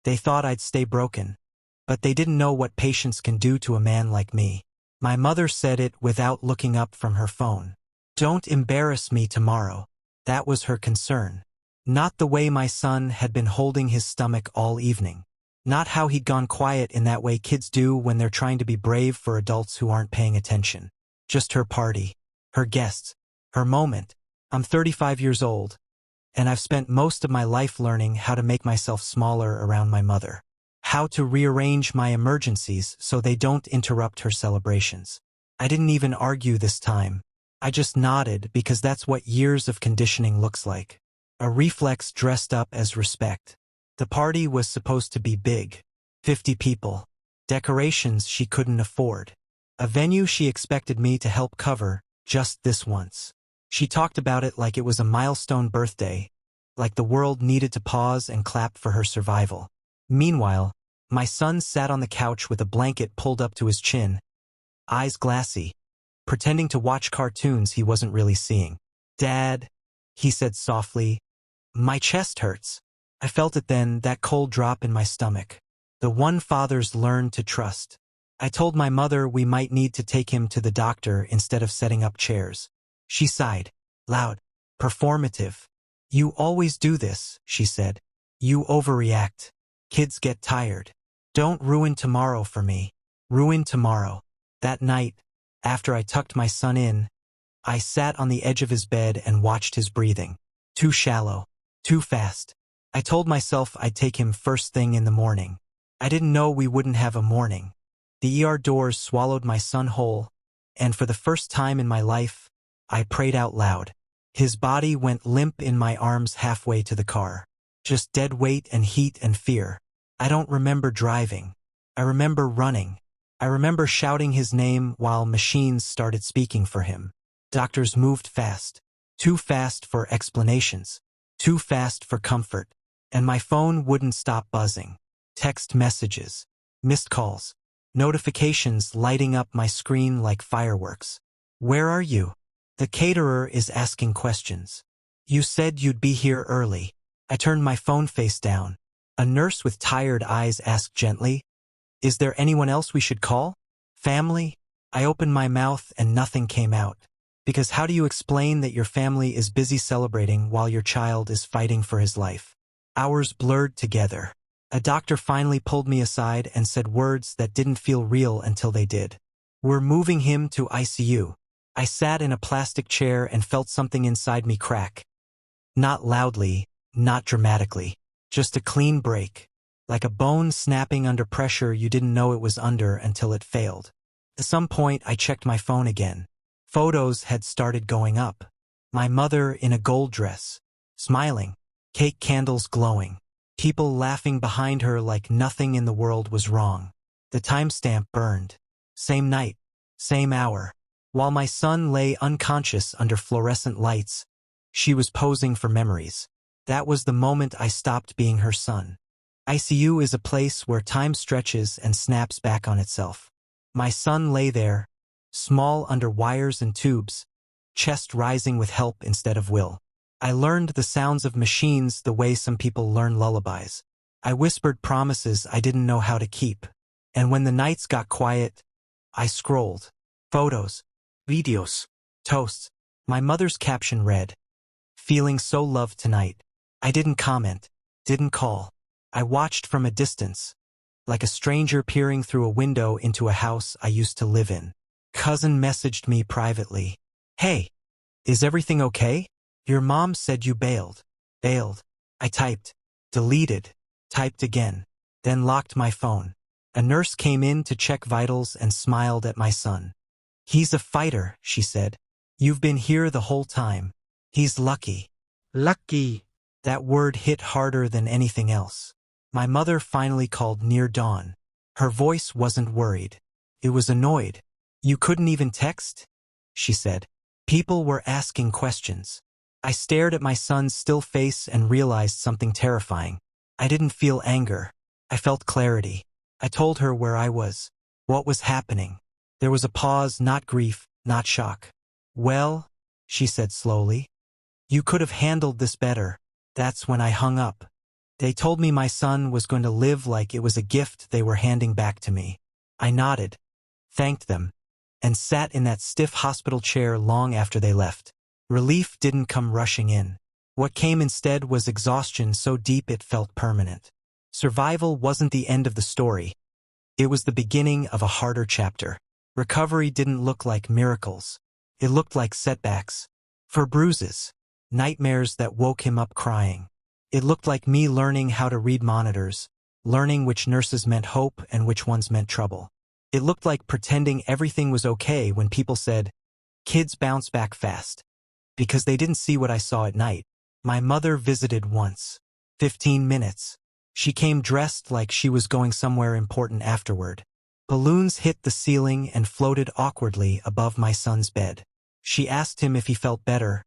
They thought I'd stay broken. But they didn't know what patience can do to a man like me. My mother said it without looking up from her phone. Don't embarrass me tomorrow. That was her concern. Not the way my son had been holding his stomach all evening. Not how he'd gone quiet in that way kids do when they're trying to be brave for adults who aren't paying attention. Just her party, her guests, her moment. I'm 35 years old, and I've spent most of my life learning how to make myself smaller around my mother. How to rearrange my emergencies so they don't interrupt her celebrations. I didn't even argue this time. I just nodded because that's what years of conditioning looks like. A reflex dressed up as respect. The party was supposed to be big. 50 people. Decorations she couldn't afford. A venue she expected me to help cover, just this once. She talked about it like it was a milestone birthday, like the world needed to pause and clap for her survival. Meanwhile, my son sat on the couch with a blanket pulled up to his chin, eyes glassy, pretending to watch cartoons he wasn't really seeing. "Dad," he said softly, "my chest hurts." I felt it then, that cold drop in my stomach. The one fathers learn to trust. I told my mother we might need to take him to the doctor instead of setting up chairs. She sighed, loud, performative. "You always do this," she said. "You overreact. Kids get tired. Don't ruin tomorrow for me. Ruin tomorrow." That night, after I tucked my son in, I sat on the edge of his bed and watched his breathing. Too shallow. Too fast. I told myself I'd take him first thing in the morning. I didn't know we wouldn't have a morning. The ER doors swallowed my son whole, and for the first time in my life, I prayed out loud. His body went limp in my arms halfway to the car. Just dead weight and heat and fear. I don't remember driving. I remember running. I remember shouting his name while machines started speaking for him. Doctors moved fast. Too fast for explanations. Too fast for comfort. And my phone wouldn't stop buzzing. Text messages. Missed calls. Notifications lighting up my screen like fireworks. "Where are you? The caterer is asking questions. You said you'd be here early." I turned my phone face down. A nurse with tired eyes asked gently, "Is there anyone else we should call? Family?" I opened my mouth and nothing came out. Because how do you explain that your family is busy celebrating while your child is fighting for his life? Hours blurred together. A doctor finally pulled me aside and said words that didn't feel real until they did. "We're moving him to ICU." I sat in a plastic chair and felt something inside me crack. Not loudly, not dramatically. Just a clean break. Like a bone snapping under pressure you didn't know it was under until it failed. At some point I checked my phone again. Photos had started going up. My mother in a gold dress, smiling, cake candles glowing, people laughing behind her like nothing in the world was wrong. The timestamp burned. Same night, same hour. While my son lay unconscious under fluorescent lights, she was posing for memories. That was the moment I stopped being her son. ICU is a place where time stretches and snaps back on itself. My son lay there, small under wires and tubes, chest rising with help instead of will. I learned the sounds of machines the way some people learn lullabies. I whispered promises I didn't know how to keep. And when the nights got quiet, I scrolled. Photos, videos, toasts. My mother's caption read, "Feeling so loved tonight." I didn't comment, didn't call. I watched from a distance, like a stranger peering through a window into a house I used to live in. Cousin messaged me privately. "Hey, is everything okay? Your mom said you bailed." Bailed. I typed, deleted, typed again, then locked my phone. A nurse came in to check vitals and smiled at my son. "He's a fighter," she said. "You've been here the whole time. He's lucky." Lucky. That word hit harder than anything else. My mother finally called near dawn. Her voice wasn't worried. It was annoyed. "You couldn't even text?" she said. People were asking questions. I stared at my son's still face and realized something terrifying. I didn't feel anger. I felt clarity. I told her where I was, what was happening. There was a pause, not grief, not shock. "Well," she said slowly, "you could have handled this better." That's when I hung up. They told me my son was going to live like it was a gift they were handing back to me. I nodded, thanked them, and sat in that stiff hospital chair long after they left. Relief didn't come rushing in. What came instead was exhaustion so deep it felt permanent. Survival wasn't the end of the story. It was the beginning of a harder chapter. Recovery didn't look like miracles. It looked like setbacks. For bruises, nightmares that woke him up crying. It looked like me learning how to read monitors, learning which nurses meant hope and which ones meant trouble. It looked like pretending everything was okay when people said, "Kids bounce back fast." Because they didn't see what I saw at night. My mother visited once. 15 minutes. She came dressed like she was going somewhere important afterward. Balloons hit the ceiling and floated awkwardly above my son's bed. She asked him if he felt better,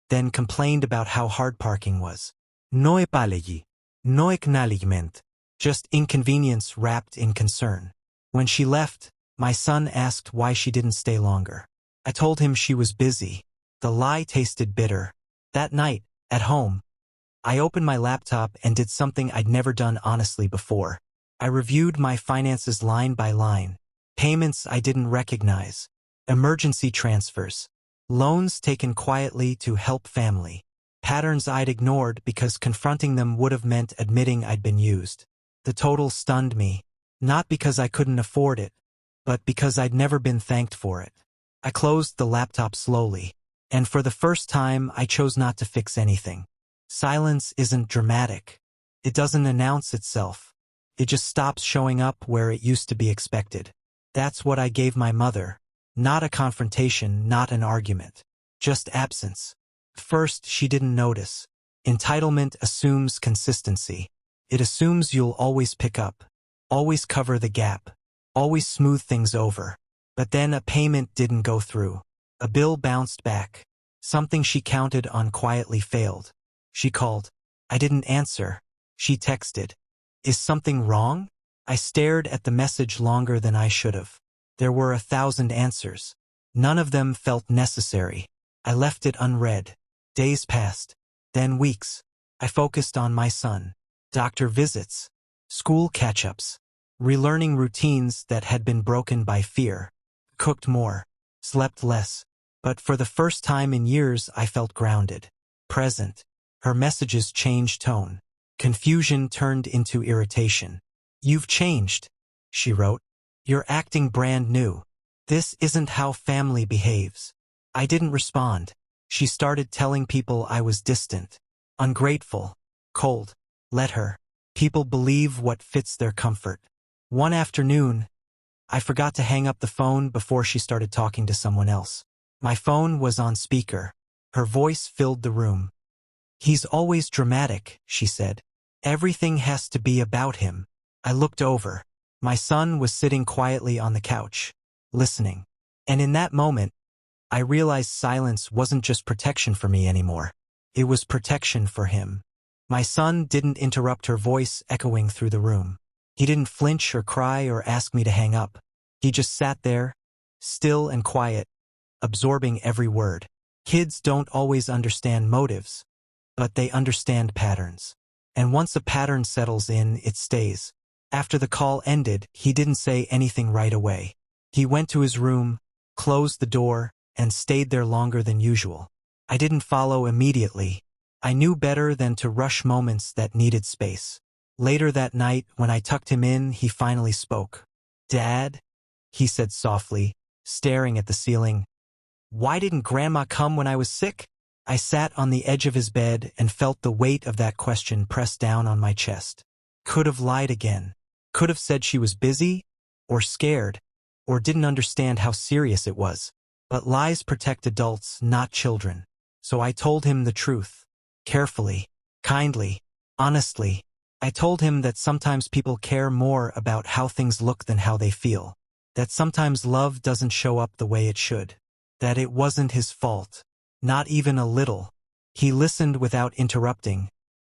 then complained about how hard parking was. No epalegi, no acknowledgement, just inconvenience wrapped in concern. When she left, my son asked why she didn't stay longer. I told him she was busy. The lie tasted bitter. That night, at home, I opened my laptop and did something I'd never done honestly before. I reviewed my finances line by line. Payments I didn't recognize. Emergency transfers. Loans taken quietly to help family. Patterns I'd ignored because confronting them would have meant admitting I'd been used. The total stunned me. Not because I couldn't afford it, but because I'd never been thanked for it. I closed the laptop slowly, and for the first time I chose not to fix anything. Silence isn't dramatic. It doesn't announce itself. It just stops showing up where it used to be expected. That's what I gave my mother. Not a confrontation, not an argument. Just absence. First, she didn't notice. Entitlement assumes consistency. It assumes you'll always pick up, always cover the gap, always smooth things over. But then a payment didn't go through. A bill bounced back. Something she counted on quietly failed. She called. I didn't answer. She texted. Is something wrong? I stared at the message longer than I should have. There were 1,000 answers. None of them felt necessary. I left it unread. Days passed. Then weeks. I focused on my son. Doctor visits. School catch-ups. Relearning routines that had been broken by fear. Cooked more. Slept less. But for the first time in years I felt grounded. Present. Her messages changed tone. Confusion turned into irritation. You've changed, she wrote. You're acting brand new. This isn't how family behaves. I didn't respond. She started telling people I was distant, ungrateful, cold. Let her. People believe what fits their comfort. One afternoon, I forgot to hang up the phone before she started talking to someone else. My phone was on speaker. Her voice filled the room. He's always dramatic, she said. Everything has to be about him. I looked over. My son was sitting quietly on the couch, listening. And in that moment, I realized silence wasn't just protection for me anymore. It was protection for him. My son didn't interrupt, her voice echoing through the room. He didn't flinch or cry or ask me to hang up. He just sat there, still and quiet, absorbing every word. Kids don't always understand motives, but they understand patterns. And once a pattern settles in, it stays. After the call ended, he didn't say anything right away. He went to his room, closed the door, and stayed there longer than usual. I didn't follow immediately. I knew better than to rush moments that needed space. Later that night, when I tucked him in, he finally spoke. "Dad," he said softly, staring at the ceiling. "Why didn't Grandma come when I was sick?" I sat on the edge of his bed and felt the weight of that question press down on my chest. Could have lied again. Could have said she was busy, or scared, or didn't understand how serious it was. But lies protect adults, not children. So I told him the truth. Carefully, kindly, honestly. I told him that sometimes people care more about how things look than how they feel. That sometimes love doesn't show up the way it should. That it wasn't his fault. Not even a little. He listened without interrupting,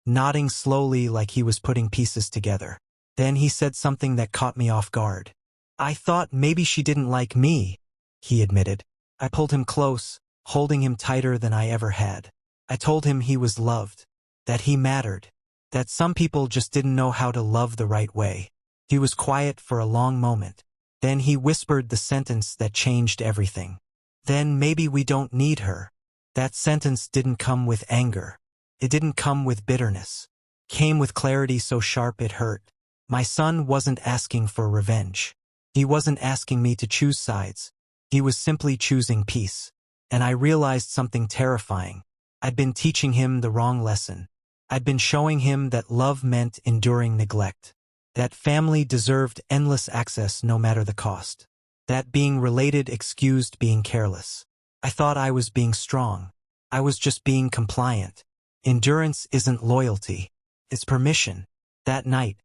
nodding slowly like he was putting pieces together. Then he said something that caught me off guard. "I thought maybe she didn't like me," he admitted. I pulled him close, holding him tighter than I ever had. I told him he was loved, that he mattered, That some people just didn't know how to love the right way. He was quiet for a long moment. Then he whispered the sentence that changed everything. Then maybe we don't need her. That sentence didn't come with anger. It didn't come with bitterness. It came with clarity so sharp it hurt. My son wasn't asking for revenge. He wasn't asking me to choose sides. He was simply choosing peace. And I realized something terrifying. I'd been teaching him the wrong lesson. I'd been showing him that love meant enduring neglect. That family deserved endless access no matter the cost. That being related excused being careless. I thought I was being strong. I was just being compliant. Endurance isn't loyalty. It's permission. That night,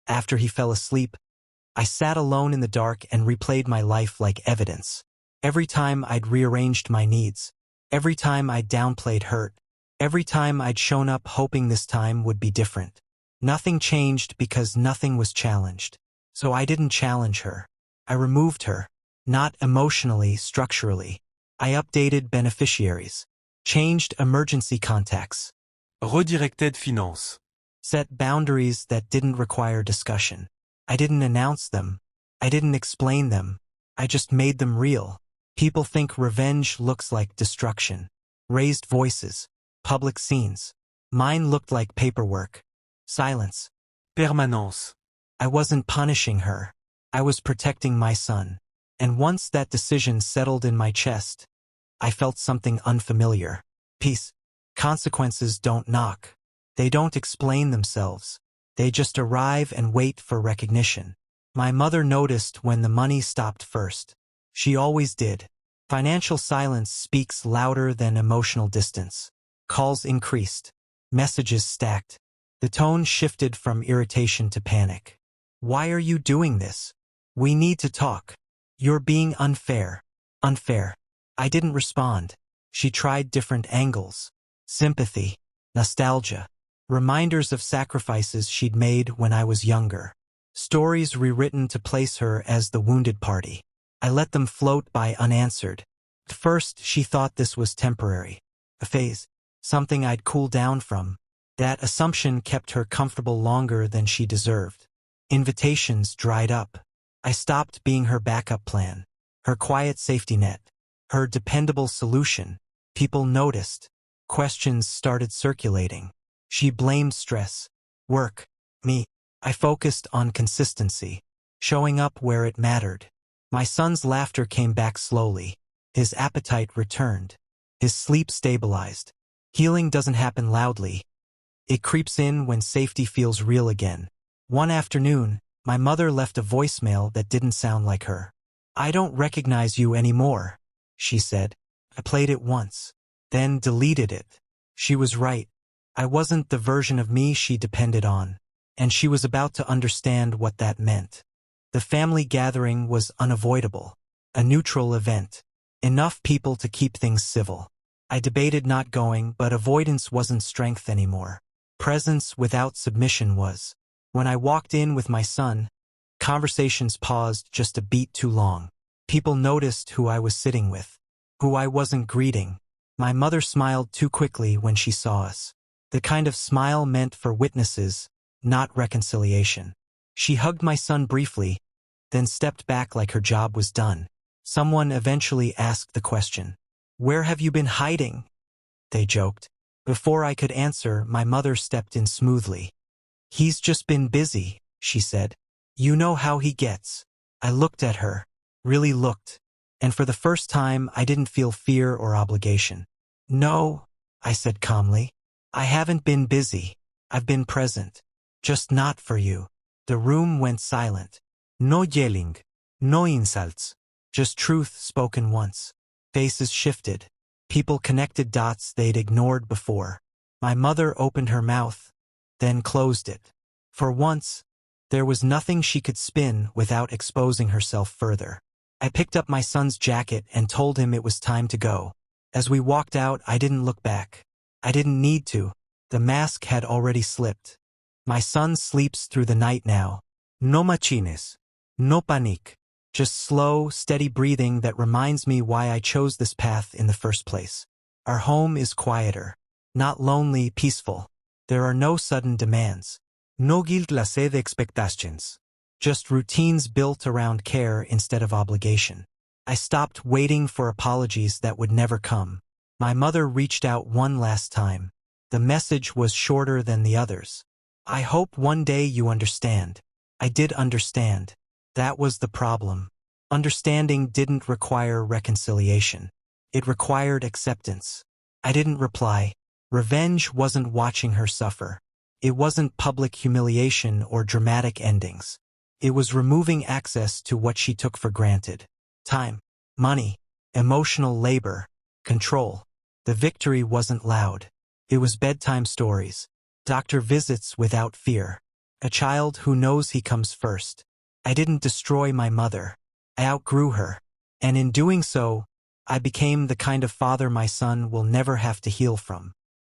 after he fell asleep, I sat alone in the dark and replayed my life like evidence. Every time I'd rearranged my needs. Every time I'd downplayed hurt. Every time I'd shown up hoping this time would be different. Nothing changed because nothing was challenged. So I didn't challenge her. I removed her. Not emotionally, structurally. I updated beneficiaries. Changed emergency contacts. Redirected finance. Set boundaries that didn't require discussion. I didn't announce them. I didn't explain them. I just made them real. People think revenge looks like destruction. Raised voices. Public scenes. Mine looked like paperwork. Silence. Permanence. I wasn't punishing her. I was protecting my son. And once that decision settled in my chest, I felt something unfamiliar. Peace. Consequences don't knock. They don't explain themselves. They just arrive and wait for recognition. My mother noticed when the money stopped first. She always did. Financial silence speaks louder than emotional distance. Calls increased. Messages stacked. The tone shifted from irritation to panic. Why are you doing this? We need to talk. You're being unfair. Unfair. I didn't respond. She tried different angles. Sympathy. Nostalgia. Reminders of sacrifices she'd made when I was younger. Stories rewritten to place her as the wounded party. I let them float by unanswered. At first, she thought this was temporary. A phase. Something I'd cool down from. That assumption kept her comfortable longer than she deserved. Invitations dried up. I stopped being her backup plan. Her quiet safety net. Her dependable solution. People noticed. Questions started circulating. She blamed stress. Work. Me. I focused on consistency. Showing up where it mattered. My son's laughter came back slowly. His appetite returned. His sleep stabilized. Healing doesn't happen loudly. It creeps in when safety feels real again. One afternoon, my mother left a voicemail that didn't sound like her. "I don't recognize you anymore," she said. I played it once, then deleted it. She was right. I wasn't the version of me she depended on, and she was about to understand what that meant. The family gathering was unavoidable. A neutral event. Enough people to keep things civil. I debated not going, but avoidance wasn't strength anymore. Presence without submission was. When I walked in with my son, conversations paused just a beat too long. People noticed who I was sitting with, who I wasn't greeting. My mother smiled too quickly when she saw us. The kind of smile meant for witnesses, not reconciliation. She hugged my son briefly, then stepped back like her job was done. Someone eventually asked the question, "Where have you been hiding?" They joked. Before I could answer, my mother stepped in smoothly. "He's just been busy," she said. "You know how he gets." I looked at her, really looked, and for the first time I didn't feel fear or obligation. "No," I said calmly. "I haven't been busy. I've been present. Just not for you." The room went silent. No yelling, no insults, just truth spoken once. Faces shifted. People connected dots they'd ignored before. My mother opened her mouth, then closed it. For once, there was nothing she could spin without exposing herself further. I picked up my son's jacket and told him it was time to go. As we walked out, I didn't look back. I didn't need to. The mask had already slipped. My son sleeps through the night now. No machines. No panique. Just slow, steady breathing that reminds me why I chose this path in the first place. Our home is quieter. Not lonely, peaceful. There are no sudden demands. No clase de expectations. Just routines built around care instead of obligation. I stopped waiting for apologies that would never come. My mother reached out one last time. The message was shorter than the others. I hope one day you understand. I did understand. That was the problem. Understanding didn't require reconciliation. It required acceptance. I didn't reply. Revenge wasn't watching her suffer. It wasn't public humiliation or dramatic endings. It was removing access to what she took for granted. Time, money, emotional labor, control. The victory wasn't loud. It was bedtime stories. Doctor visits without fear. A child who knows he comes first. I didn't destroy my mother. I outgrew her. And in doing so, I became the kind of father my son will never have to heal from.